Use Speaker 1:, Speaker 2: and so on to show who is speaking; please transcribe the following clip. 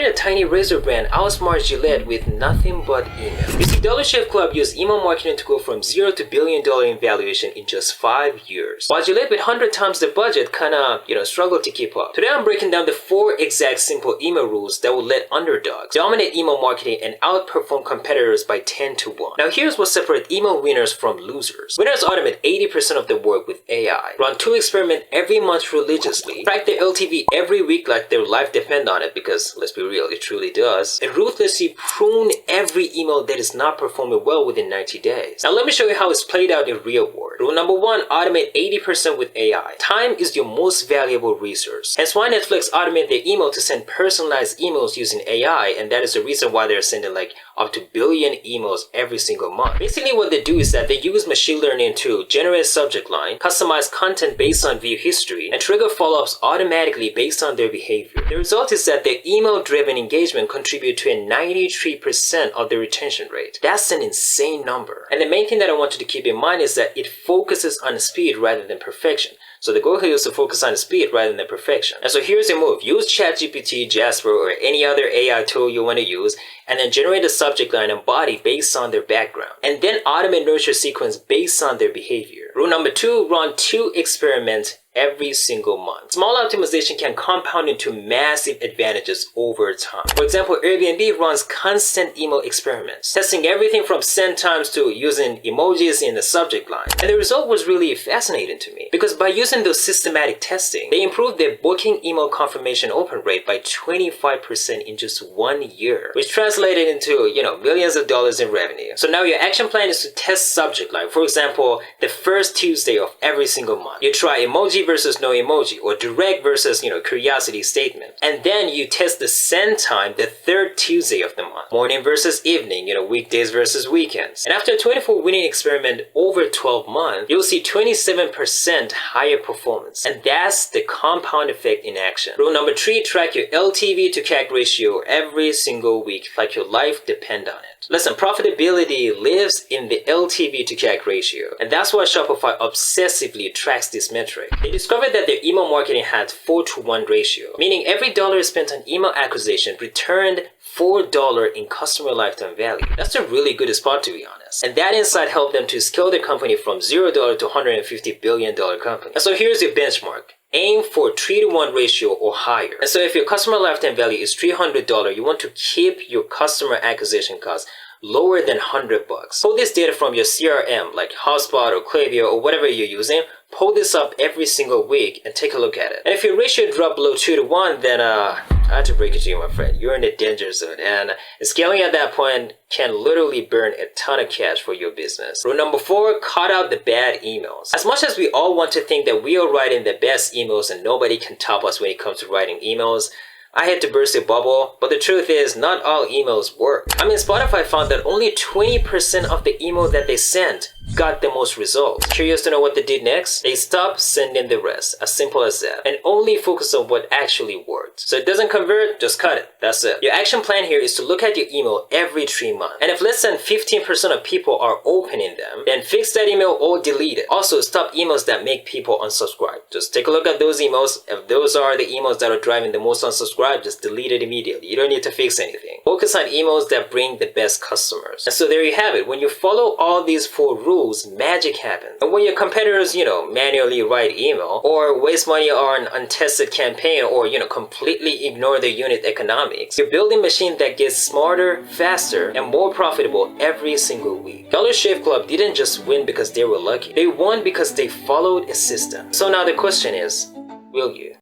Speaker 1: a tiny razor brand outsmarts Gillette with nothing but email. You see, Dollar Shave Club used email marketing to go from $0 to $1 billion in valuation in just 5 years. While Gillette with 100 times the budget kinda, struggled to keep up. Today I'm breaking down the 4 exact simple email rules that will let underdogs dominate email marketing and outperform competitors by 10 to 1. Now here's what separates email winners from losers. Winners automate 80% of their work with AI, run 2 experiments every month religiously, track their LTV every week like their life depends on it, because let's be real, it truly does, and ruthlessly prune every email that is not performing well within 90 days. Now let me show you how it's played out in real world. Rule number 1, automate 80% with AI. Time is your most valuable resource. Hence why Netflix automated their email to send personalized emails using AI, and that is the reason why they're sending like up to 1 billion emails every single month. Basically what they do is that they use machine learning to generate a subject line, customize content based on view history, and trigger follow-ups automatically based on their behavior. The result is that their email-driven engagement contribute to a 93% of the retention rate. That's an insane number. And the main thing that I want you to keep in mind is that it focuses on speed rather than perfection. So the goal here is to focus on speed rather than perfection. And so here's the move. Use ChatGPT, Jasper, or any other AI tool you want to use, and then generate a subject line and body based on their background. And then automate nurture sequence based on their behavior. Rule number 2, run 2 experiments every single month. Small optimization can compound into massive advantages over time. For example, Airbnb runs constant email experiments, testing everything from send times to using emojis in the subject line. And the result was really fascinating to me, because by using those systematic testing, they improved their booking email confirmation open rate by 25% in just 1 year, which translated into, millions of dollars in revenue. So now your action plan is to test subject line. For example, the first Tuesday of every single month, you try emoji versus no emoji, or direct versus, curiosity statement. And then you test the send time the 3rd Tuesday of the month, morning versus evening, weekdays versus weekends. And after a 24 winning experiment over 12 months, you'll see 27% higher performance. And that's the compound effect in action. Rule number 3, track your LTV to CAC ratio every single week like your life depends on it. Listen, profitability lives in the LTV to CAC ratio, and that's why Shopify obsessively tracks this metric. They discovered that their email marketing had 4-to-1 ratio, meaning every dollar spent on email acquisition returned $4 in customer lifetime value. That's a really good spot, to be honest. And that insight helped them to scale their company from $0 to $150 billion company. And so here's your benchmark. Aim for 3-to-1 ratio or higher. And so if your customer lifetime value is $300, you want to keep your customer acquisition cost lower than $100. Pull this data from your CRM like HubSpot or Klaviyo or whatever you're using. Pull this up every single week and take a look at it. And if your ratio drop below 2-to-1, then I have to break it to you, my friend. You're in the danger zone, and scaling at that point can literally burn a ton of cash for your business. Rule number 4, cut out the bad emails. As much as we all want to think that we are writing the best emails and nobody can top us when it comes to writing emails, I had to burst a bubble, but the truth is not all emails work. Spotify found that only 20% of the email that they sent got the most results. Curious to know what they did next? They stopped sending the rest, as simple as that, and only focus on what actually worked. So it doesn't convert, just cut it. That's it. Your action plan here is to look at your email every 3 months. And if less than 15% of people are opening them, then fix that email or delete it. Also, stop emails that make people unsubscribe. Just take a look at those emails. If those are the emails that are driving the most unsubscribe, just delete it immediately. You don't need to fix anything. Focus on emails that bring the best customers. And so there you have it. When you follow all these 4 rules, magic happens. And when your competitors, manually write email or waste money on untested campaign or, completely ignore the unit economics, you're building a machine that gets smarter, faster, and more profitable every single week. Dollar Shave Club didn't just win because they were lucky. They won because they followed a system. So now the question is, will you?